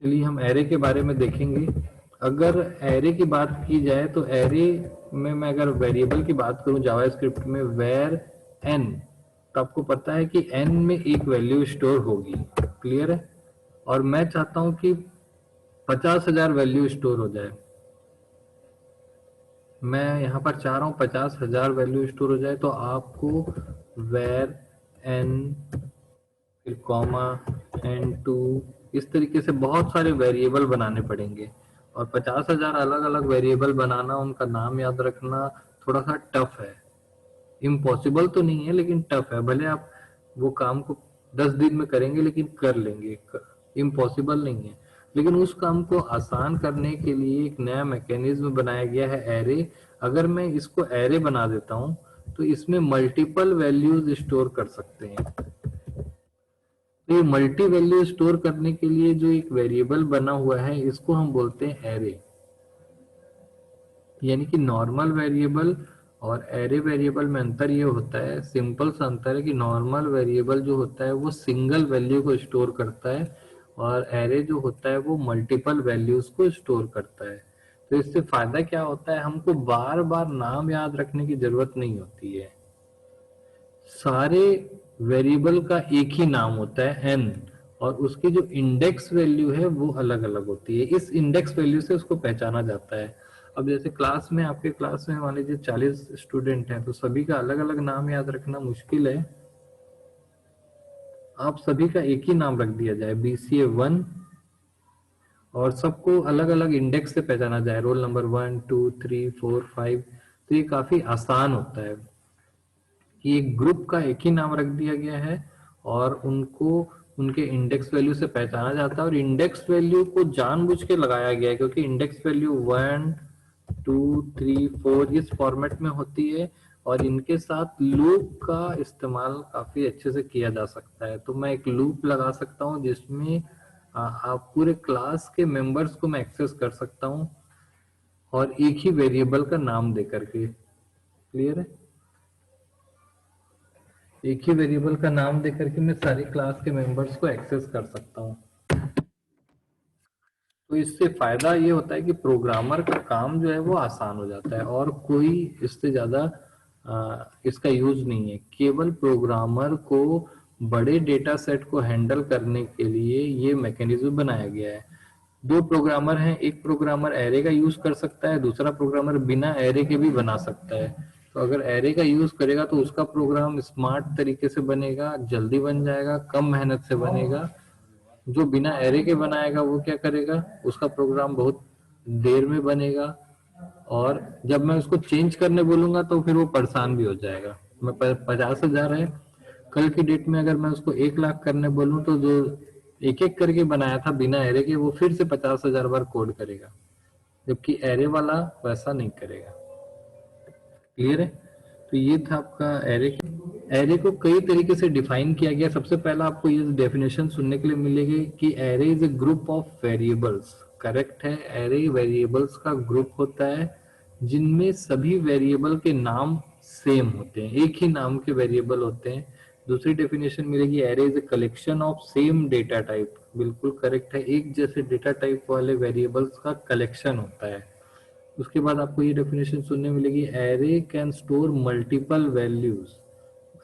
चलिए हम एरे के बारे में देखेंगे। अगर एरे की बात की जाए तो एरे में मैं अगर वेरिएबल की बात करूं जावास्क्रिप्ट में वेर एन, तो आपको पता है कि एन में एक वैल्यू स्टोर होगी। क्लियर है? और मैं चाहता हूं कि 50,000 वैल्यू स्टोर हो जाए। मैं यहाँ पर चाह रहा हूँ 50,000 वैल्यू स्टोर हो जाए, तो आपको वेर एन फिर कॉमा एन टू, इस तरीके से बहुत सारे वेरिएबल बनाने पड़ेंगे। और 50,000 अलग अलग वेरिएबल बनाना, उनका नाम याद रखना थोड़ा सा टफ है। इम्पॉसिबल तो नहीं है लेकिन टफ है। भले आप वो काम को 10 दिन में करेंगे लेकिन कर लेंगे, इम्पॉसिबल नहीं है। लेकिन उस काम को आसान करने के लिए एक नया मैकेनिज्म बनाया गया है एरे। अगर मैं इसको एरे बना देता हूं तो इसमें मल्टीपल वैल्यूज स्टोर कर सकते हैं। तो ये मल्टी वैल्यू स्टोर करने के लिए जो एक वेरिएबल बना हुआ है इसको हम बोलते हैं एरे। यानी कि नॉर्मल वेरिएबल और एरे वेरिएबल में अंतर ये होता है, सिंपल सा अंतर है कि नॉर्मल वेरिएबल जो होता है वो सिंगल वैल्यू को स्टोर करता है और एरे जो होता है वो मल्टीपल वैल्यूज को स्टोर करता है। तो इससे फायदा क्या होता है, हमको बार बार नाम याद रखने की जरूरत नहीं होती है। सारे वेरिएबल का एक ही नाम होता है एन, और उसकी जो इंडेक्स वैल्यू है वो अलग अलग होती है। इस इंडेक्स वैल्यू से उसको पहचाना जाता है। अब जैसे क्लास में, आपके क्लास में मान लीजिए 40 स्टूडेंट हैं, तो सभी का अलग अलग नाम याद रखना मुश्किल है। आप सभी का एक ही नाम रख दिया जाए BCA 1, और सबको अलग अलग इंडेक्स से पहचाना जाए, रोल नंबर 1 2 3 4 5, तो ये काफी आसान होता है कि एक ग्रुप का एक ही नाम रख दिया गया है और उनको उनके इंडेक्स वैल्यू से पहचाना जाता है। और इंडेक्स वैल्यू को जानबूझ के लगाया गया है क्योंकि इंडेक्स वैल्यू 1 2 3 4 इस फॉर्मेट में होती है और इनके साथ लूप का इस्तेमाल काफी अच्छे से किया जा सकता है। तो मैं एक लूप लगा सकता हूँ जिसमें आप पूरे क्लास के मेंबर्स को मैं एक्सेस कर सकता हूँ और एक ही वेरिएबल का नाम दे करके। क्लियर है? एक ही वेरिएबल का नाम देकर के मैं सारी क्लास के मेंबर्स को एक्सेस कर सकता हूँ। तो इससे फायदा ये होता है कि प्रोग्रामर का काम जो है वो आसान हो जाता है और कोई इससे ज्यादा इसका यूज नहीं है। केवल प्रोग्रामर को बड़े डेटा सेट को हैंडल करने के लिए ये मैकेनिज्म बनाया गया है। दो प्रोग्रामर हैं, एक प्रोग्रामर एरे का यूज कर सकता है, दूसरा प्रोग्रामर बिना एरे के भी बना सकता है। तो अगर एरे का यूज करेगा तो उसका प्रोग्राम स्मार्ट तरीके से बनेगा, जल्दी बन जाएगा, कम मेहनत से बनेगा। जो बिना एरे के बनाएगा वो क्या करेगा, उसका प्रोग्राम बहुत देर में बनेगा और जब मैं उसको चेंज करने बोलूंगा तो फिर वो परेशान भी हो जाएगा। मैं 50,000 है, कल की डेट में अगर मैं उसको 1 लाख करने बोलूं तो जो एक एक करके बनाया था बिना एरे के वो फिर से 50,000 बार कोड करेगा, जबकि एरे वाला वैसा नहीं करेगा। क्लियर है? तो ये था आपका एरे। एरे को कई तरीके से डिफाइन किया गया। सबसे पहला आपको ये डेफिनेशन सुनने के लिए मिलेगी कि array is a group of variables. Correct है, एरे वेरिएबल्स का ग्रुप होता है जिनमें सभी वेरिएबल के नाम सेम होते हैं, एक ही नाम के वेरिएबल होते हैं। दूसरी डेफिनेशन मिलेगी, array is a collection of same data type. बिल्कुल करेक्ट है, एक जैसे डेटा टाइप वाले वेरिएबल्स का कलेक्शन होता है। उसके बाद आपको ये डेफिनेशन सुनने मिलेगी, array can store multiple values.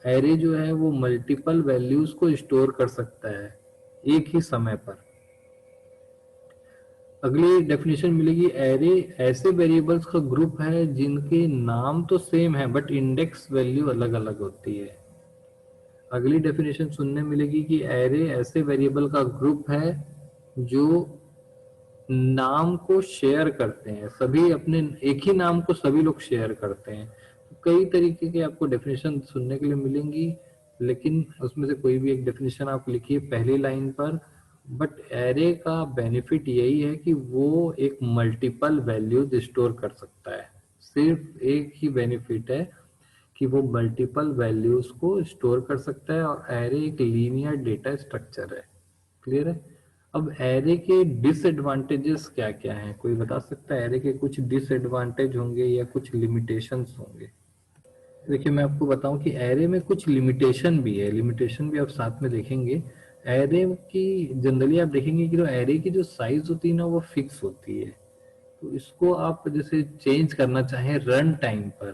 Array जो है वो मल्टीपल वैल्यूज को स्टोर कर सकता है एक ही समय पर। अगली डेफिनेशन मिलेगी, एरे ऐसे वेरिएबल्स का ग्रुप है जिनके नाम तो सेम है बट इंडेक्स वैल्यू अलग अलग होती है। अगली डेफिनेशन सुनने मिलेगी कि एरे ऐसे वेरिएबल का ग्रुप है जो नाम को शेयर करते हैं, सभी अपने एक ही नाम को सभी लोग शेयर करते हैं। तो कई तरीके के आपको डेफिनेशन सुनने के लिए मिलेंगी, लेकिन उसमें से कोई भी एक डेफिनेशन आप लिखिए पहली लाइन पर। बट एरे का बेनिफिट यही है कि वो एक मल्टीपल वैल्यूज स्टोर कर सकता है। सिर्फ एक ही बेनिफिट है कि वो मल्टीपल वैल्यूज को स्टोर कर सकता है और एरे एक लीनियर डेटा स्ट्रक्चर है। क्लियर है? अब एरे के डिसएडवांटेजेस क्या क्या हैं, कोई बता सकता है? एरे के कुछ डिसएडवांटेज होंगे या कुछ लिमिटेशंस होंगे? देखिए मैं आपको बताऊं कि एरे में कुछ लिमिटेशन भी है, लिमिटेशन भी आप साथ में देखेंगे। एरे की जनरली आप देखेंगे कि जो एरे की जो साइज होती है ना वो फिक्स होती है, तो इसको आप जैसे चेंज करना चाहें रन टाइम पर,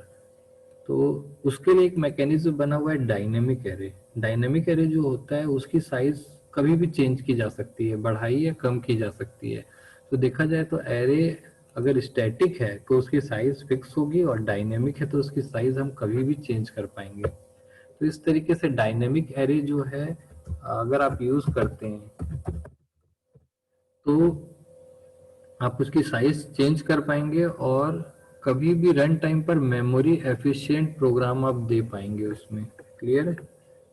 तो उसके लिए एक मैकेनिज्म बना हुआ है डायनेमिक एरे। डायनेमिक एरे जो होता है उसकी साइज कभी भी चेंज की जा सकती है, बढ़ाई या कम की जा सकती है। तो देखा जाए तो एरे अगर स्टैटिक है तो उसकी साइज फिक्स होगी, और डायनेमिक है तो उसकी साइज हम कभी भी चेंज कर पाएंगे। तो इस तरीके से डायनेमिक एरे जो है अगर आप यूज करते हैं तो आप उसकी साइज चेंज कर पाएंगे, और कभी भी रन टाइम पर मेमोरी एफिशिएंट प्रोग्राम आप दे पाएंगे उसमें। क्लियर है?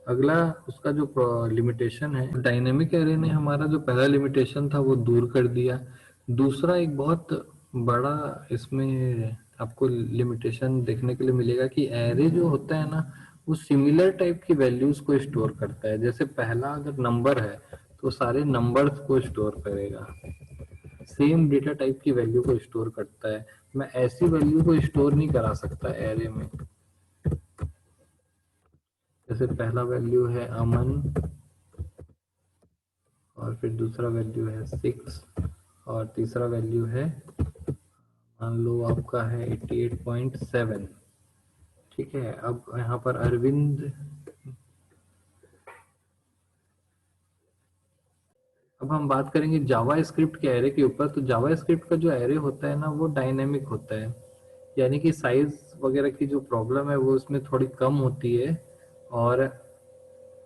अगला उसका जो लिमिटेशन है, डायनेमिक एरे ने हमारा जो पहला लिमिटेशन था वो दूर कर दिया। दूसरा एक बहुत बड़ा इसमें आपको लिमिटेशन देखने के लिए मिलेगा कि एरे जो होता है ना वो सिमिलर टाइप की वैल्यूज को स्टोर करता है। जैसे पहला अगर नंबर है तो सारे नंबर्स को स्टोर करेगा, सेम डेटा टाइप की वैल्यू को स्टोर करता है। मैं ऐसी वैल्यू को स्टोर नहीं करा सकता एरे में। जैसे पहला वैल्यू है अमन, और फिर दूसरा वैल्यू है 6, और तीसरा वैल्यू है मान लो आपका है 88.7। ठीक है, अब यहाँ पर अरविंद, अब हम बात करेंगे जावा स्क्रिप्ट के एरे के ऊपर। तो जावा स्क्रिप्ट का जो एरे होता है ना वो डायनेमिक होता है, यानी कि साइज वगैरह की जो प्रॉब्लम है वो उसमें थोड़ी कम होती है। और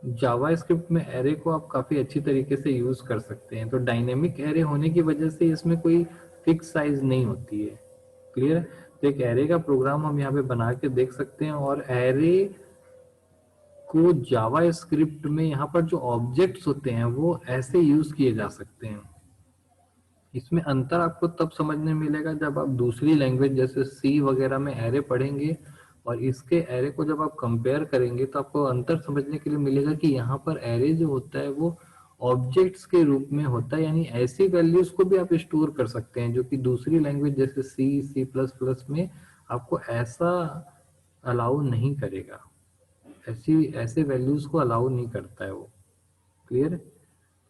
जावा स्क्रिप्ट में एरे को आप काफी अच्छी तरीके से यूज कर सकते हैं। तो डायनेमिक एरे होने की वजह से इसमें कोई फिक्स साइज नहीं होती है। क्लियर है? तो एक एरे का प्रोग्राम हम यहाँ पे बना के देख सकते हैं, और एरे को जावा स्क्रिप्ट में यहाँ पर जो ऑब्जेक्ट्स होते हैं वो ऐसे यूज किए जा सकते हैं। इसमें अंतर आपको तब समझने मिलेगा जब आप दूसरी लैंग्वेज जैसे सी वगैरह में एरे पढ़ेंगे, और इसके एरे को जब आप कंपेयर करेंगे तो आपको अंतर समझने के लिए मिलेगा कि यहाँ पर एरे जो होता है वो ऑब्जेक्ट्स के रूप में होता है, यानी ऐसी वैल्यूज को भी आप स्टोर कर सकते हैं जो कि दूसरी लैंग्वेज जैसे सी, सी प्लस प्लस में आपको ऐसा अलाउ नहीं करेगा। ऐसी ऐसे वैल्यूज को अलाउ नहीं करता है वो। क्लियर?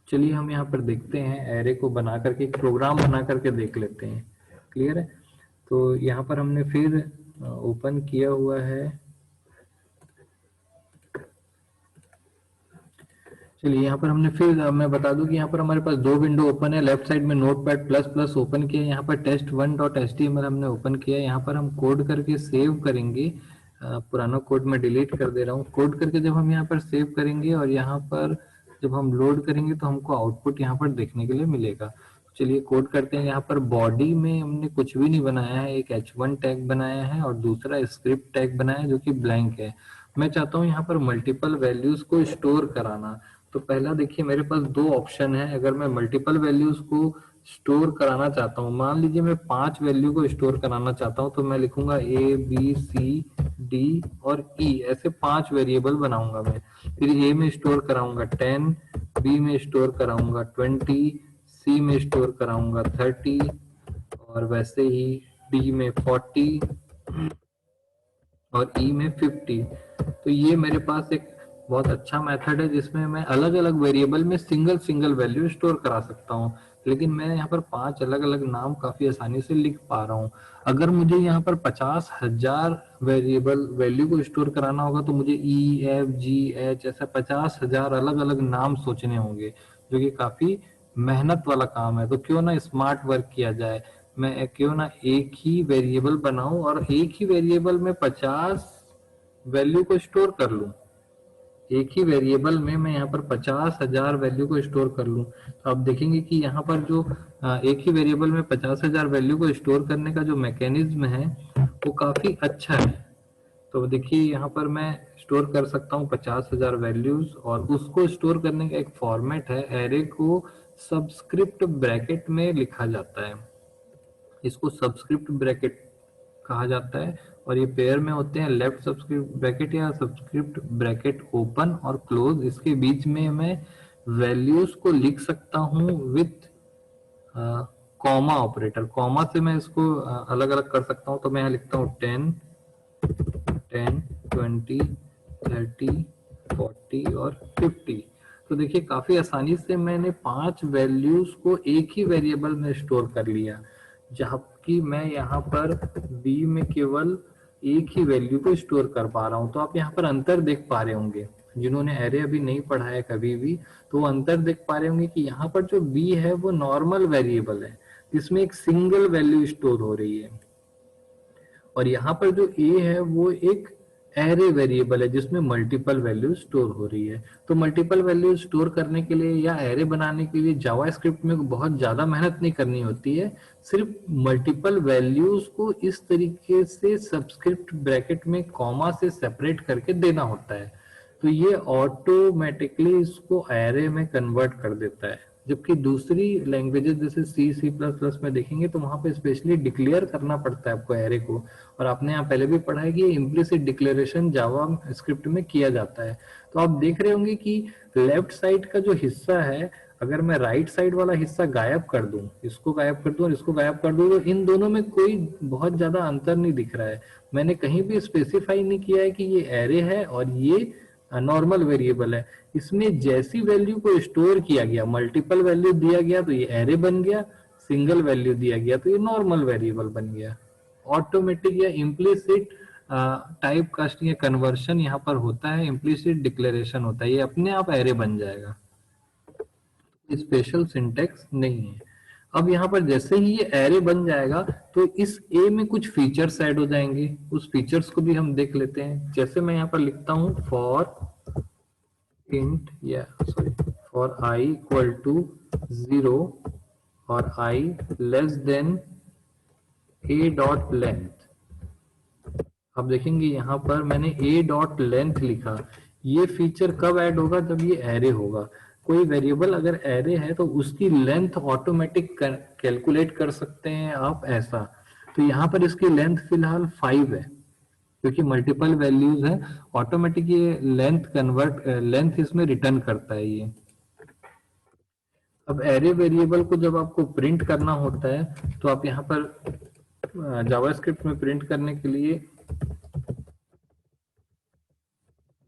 चलिए हम यहाँ पर देखते हैं, एरे को बना करके एक प्रोग्राम बना करके देख लेते हैं। क्लियर है? तो यहाँ पर हमने फिर ओपन किया हुआ है। चलिए यहाँ पर हमने फिर मैं बता दूं कि यहाँ पर हमारे पास दो विंडो ओपन है। लेफ्ट साइड में नोटपैड प्लस प्लस ओपन किया, यहाँ पर test1.html हमने ओपन किया। यहाँ पर हम कोड करके सेव करेंगे। पुराना कोड मैं डिलीट कर दे रहा हूँ। कोड करके जब हम यहाँ पर सेव करेंगे और यहाँ पर जब हम लोड करेंगे तो हमको आउटपुट यहाँ पर देखने के लिए मिलेगा। चलिए कोड करते हैं। यहाँ पर बॉडी में हमने कुछ भी नहीं बनाया है, एक h1 टैग बनाया है और दूसरा स्क्रिप्ट टैग बनाया है जो कि ब्लैंक है। मैं चाहता हूँ यहाँ पर मल्टीपल वैल्यूज को स्टोर कराना। तो पहला देखिए मेरे पास दो ऑप्शन है। अगर मैं मल्टीपल वैल्यूज को स्टोर कराना चाहता हूँ, मान लीजिए मैं 5 वैल्यू को स्टोर कराना चाहता हूँ, तो मैं लिखूंगा ए बी सी डी और ई, ऐसे 5 वेरिएबल बनाऊंगा मैं। फिर ए में स्टोर कराऊंगा 10, बी में स्टोर कराऊंगा 20, सी में स्टोर कराऊंगा 30, और वैसे ही डी में 40 और ई में 50। तो ये मेरे पास एक बहुत अच्छा मेथड है जिसमें मैं अलग अलग वेरिएबल में सिंगल सिंगल वैल्यू स्टोर करा सकता हूँ। लेकिन मैं यहाँ पर 5 अलग अलग नाम काफी आसानी से लिख पा रहा हूँ। अगर मुझे यहाँ पर 50,000 वेरिएबल वैल्यू को स्टोर कराना होगा तो मुझे ई एफ जी एच ऐसा 50,000 अलग अलग नाम सोचने होंगे, जो कि काफी मेहनत वाला काम है। तो क्यों ना स्मार्ट वर्क किया जाए, मैं क्यों ना एक ही वेरिएबल बनाऊं और एक ही वेरिएबल में 50 वैल्यू को स्टोर कर लूं। एक ही वेरिएबल में मैं यहाँ पर 50,000 वैल्यू को स्टोर कर लूं, तो आप देखेंगे कि यहाँ पर जो एक ही वेरिएबल में 50,000 वैल्यू को स्टोर करने का जो मैकेनिज्म है वो काफी अच्छा है। तो देखिए यहाँ पर मैं स्टोर कर सकता हूँ 50,000 वैल्यूज, और उसको स्टोर करने का एक फॉर्मेट है। एरे को सबस्क्रिप्ट ब्रैकेट में लिखा जाता है, इसको सबस्क्रिप्ट ब्रैकेट कहा जाता है। और ये पेयर में होते हैं, लेफ्ट सबस्क्रिप्ट ब्रैकेट या सबस्क्रिप्ट ब्रैकेट ओपन और क्लोज। इसके बीच में मैं वैल्यूज को लिख सकता हूँ विथ कॉमा ऑपरेटर। कॉमा से मैं इसको अलग अलग कर सकता हूँ। तो मैं यहाँ लिखता हूँ 10, 10, 20, 30, 40 और 50। तो देखिए काफी आसानी से मैंने 5 वैल्यूज को एक ही वेरिएबल में स्टोर कर लिया, जबकि मैं यहाँ पर बी में केवल एक ही वैल्यू को स्टोर कर पा रहा हूँ। तो आप यहाँ पर अंतर देख पा रहे होंगे, जिन्होंने एरे अभी नहीं पढ़ा है कभी भी, तो वो अंतर देख पा रहे होंगे कि यहाँ पर जो बी है वो नॉर्मल वेरिएबल है, इसमें एक सिंगल वैल्यू स्टोर हो रही है, और यहाँ पर जो ए है वो एक एरे वेरिएबल है जिसमें मल्टीपल वैल्यू स्टोर हो रही है। तो मल्टीपल वैल्यू स्टोर करने के लिए या एरे बनाने के लिए जावास्क्रिप्ट में बहुत ज्यादा मेहनत नहीं करनी होती है, सिर्फ मल्टीपल वैल्यूज को इस तरीके से सबस्क्रिप्ट ब्रैकेट में कॉमा से सेपरेट करके देना होता है, तो ये ऑटोमेटिकली इसको एरे में कन्वर्ट कर देता है। जबकि दूसरी लैंग्वेजेस जैसे सी सी प्लस प्लस में देखेंगे तो वहां पे स्पेशली डिक्लेयर करना पड़ता है आपको एरे को, और आपने यहाँ पहले भी पढ़ा है कि इम्प्लिसिट डिक्लेरेशन जावा स्क्रिप्ट में किया जाता है। तो आप देख रहे होंगे कि लेफ्ट साइड का जो हिस्सा है, अगर मैं राइट साइड वाला हिस्सा गायब कर दूं, इसको गायब कर दूं और इसको गायब कर दूं, तो इन दोनों में कोई बहुत ज्यादा अंतर नहीं दिख रहा है। मैंने कहीं भी स्पेसिफाई नहीं किया है कि ये एरे है और ये नॉर्मल वेरिएबल है। इसमें जैसी वैल्यू को स्टोर किया गया, मल्टीपल वैल्यू दिया गया तो ये एरे बन गया, सिंगल वैल्यू दिया गया तो ये नॉर्मल वेरिएबल बन गया। ऑटोमेटिक या इम्प्लिसिट टाइप कास्टिंग या कन्वर्शन यहाँ पर होता है, इम्प्लिसिट डिक्लेरेशन होता है, ये अपने आप एरे बन जाएगा, स्पेशल सिंटेक्स नहीं है। अब यहाँ पर जैसे ही ये एरे बन जाएगा तो इस ए में कुछ फीचर्स ऐड हो जाएंगे, उस फीचर्स को भी हम देख लेते हैं। जैसे मैं यहाँ पर लिखता हूँ फॉर int या sorry for I equal to 0 और I less than a dot length. अब देखेंगे यहाँ पर मैंने a डॉट लेंथ लिखा, ये फीचर कब ऐड होगा, जब ये एरे होगा। कोई वेरिएबल अगर एरे है तो उसकी लेंथ ऑटोमेटिक कैलकुलेट कर सकते हैं आप ऐसा। तो यहाँ पर इसकी लेंथ फिलहाल 5 है, क्योंकि मल्टीपल वैल्यूज है, ऑटोमेटिक ये लेंथ इसमें रिटर्न करता है ये। अब एरे वेरिएबल को जब आपको प्रिंट करना होता है तो आप यहाँ पर जावास्क्रिप्ट में प्रिंट करने के लिए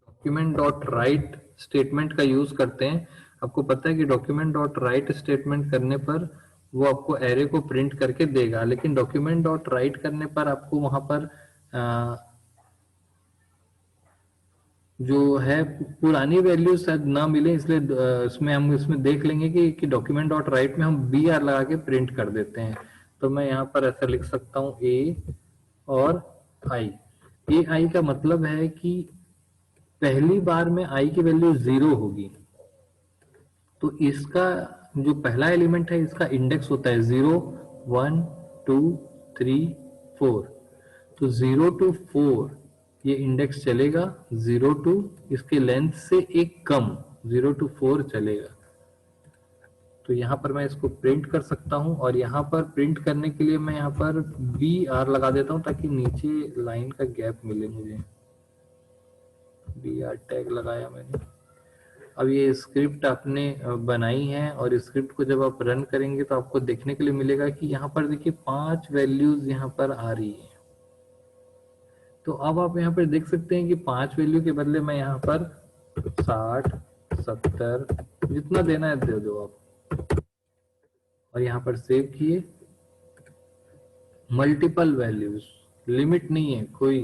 डॉक्यूमेंट डॉट राइट स्टेटमेंट का यूज करते हैं। आपको पता है कि डॉक्यूमेंट डॉट राइट स्टेटमेंट करने पर वो आपको एरे को प्रिंट करके देगा, लेकिन डॉक्यूमेंट डॉट राइट करने पर आपको वहां पर जो है पुरानी वैल्यू शायद ना मिले, इसलिए इसमें हम इसमें देख लेंगे कि डॉक्यूमेंट डॉट राइट में हम बी आर लगा के प्रिंट कर देते हैं। तो मैं यहाँ पर ऐसा लिख सकता हूँ ए और आई। ए आई का मतलब है कि पहली बार में आई की वैल्यू 0 होगी, तो इसका जो पहला एलिमेंट है इसका इंडेक्स होता है 0 1 2 3 4। तो 0 to 4 ये इंडेक्स चलेगा, 0 to इसके लेंथ से एक कम 0 to 4 चलेगा। तो यहाँ पर मैं इसको प्रिंट कर सकता हूँ, और यहाँ पर प्रिंट करने के लिए मैं यहाँ पर बी आर लगा देता हूँ ताकि नीचे लाइन का गैप मिले मुझे। बी आर टैग लगाया मैंने। अब ये स्क्रिप्ट आपने बनाई है, और स्क्रिप्ट को जब आप रन करेंगे तो आपको देखने के लिए मिलेगा कि यहाँ पर देखिए 5 वैल्यूज यहाँ पर आ रही है। तो अब आप यहाँ पर देख सकते हैं कि 5 वैल्यू के बदले मैं यहाँ पर 60 70 जितना देना है दे दो आप, और यहाँ पर सेव किए। मल्टीपल वैल्यूज, लिमिट नहीं है कोई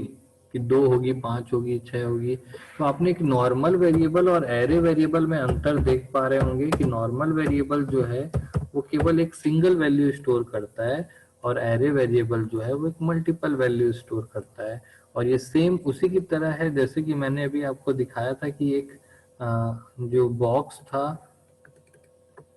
कि 2 होगी 5 होगी 6 होगी। तो आपने एक नॉर्मल वेरिएबल और एरे वेरिएबल में अंतर देख पा रहे होंगे कि नॉर्मल वेरिएबल जो है वो केवल एक सिंगल वैल्यू स्टोर करता है, और एरे वेरिएबल जो है वो एक मल्टीपल वैल्यू स्टोर करता है। और ये सेम उसी की तरह है जैसे कि मैंने अभी आपको दिखाया था कि एक जो बॉक्स था,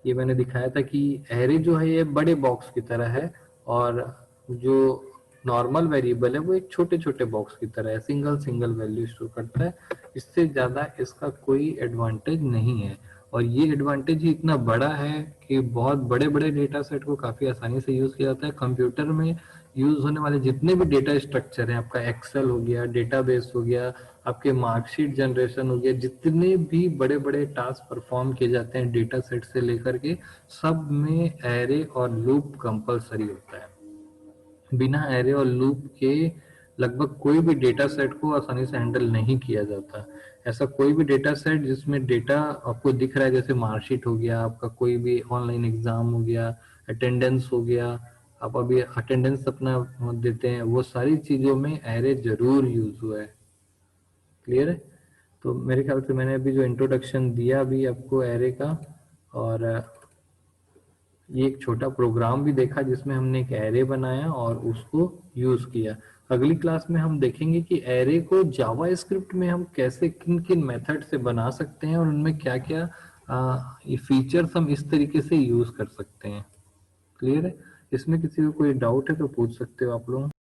ये मैंने दिखाया था कि एरे जो है ये बड़े बॉक्स की तरह है, और जो नॉर्मल वेरिएबल है वो एक छोटे छोटे बॉक्स की तरह है, सिंगल सिंगल वैल्यू स्टोर करता है। इससे ज्यादा इसका कोई एडवांटेज नहीं है, और ये एडवांटेज ही इतना बड़ा है कि बहुत बड़े बड़े डेटा सेट को काफी आसानी से यूज किया जाता है। कंप्यूटर में यूज होने वाले जितने भी डेटा स्ट्रक्चर हैं, आपका एक्सेल हो गया, डेटाबेस हो गया, आपके मार्कशीट जनरेशन हो गया, जितने भी बड़े बड़े टास्क परफॉर्म किए जाते हैं डेटा सेट से लेकर के, सब में एरे और लूप कंपलसरी होता है। बिना एरे और लूप के लगभग कोई भी डेटा सेट को आसानी से हैंडल नहीं किया जाता। ऐसा कोई भी डेटा सेट जिसमें डेटा आपको दिख रहा है, जैसे मार्कशीट हो गया, आपका कोई भी ऑनलाइन एग्जाम हो गया, अटेंडेंस हो गया, आप अभी अटेंडेंस अपना देते हैं, वो सारी चीजों में एरे जरूर यूज हुआ है। क्लियर है? तो मेरे ख्याल से मैंने अभी जो इंट्रोडक्शन दिया अभी आपको एरे का, और ये एक छोटा प्रोग्राम भी देखा जिसमें हमने एक एरे बनाया और उसको यूज किया। अगली क्लास में हम देखेंगे कि एरे को जावा स्क्रिप्ट में हम कैसे किन किन मेथड से बना सकते हैं और उनमें क्या क्या ये फीचर्स हम इस तरीके से यूज कर सकते हैं। क्लियर है? इसमें किसी को कोई डाउट है तो पूछ सकते हो आप लोग।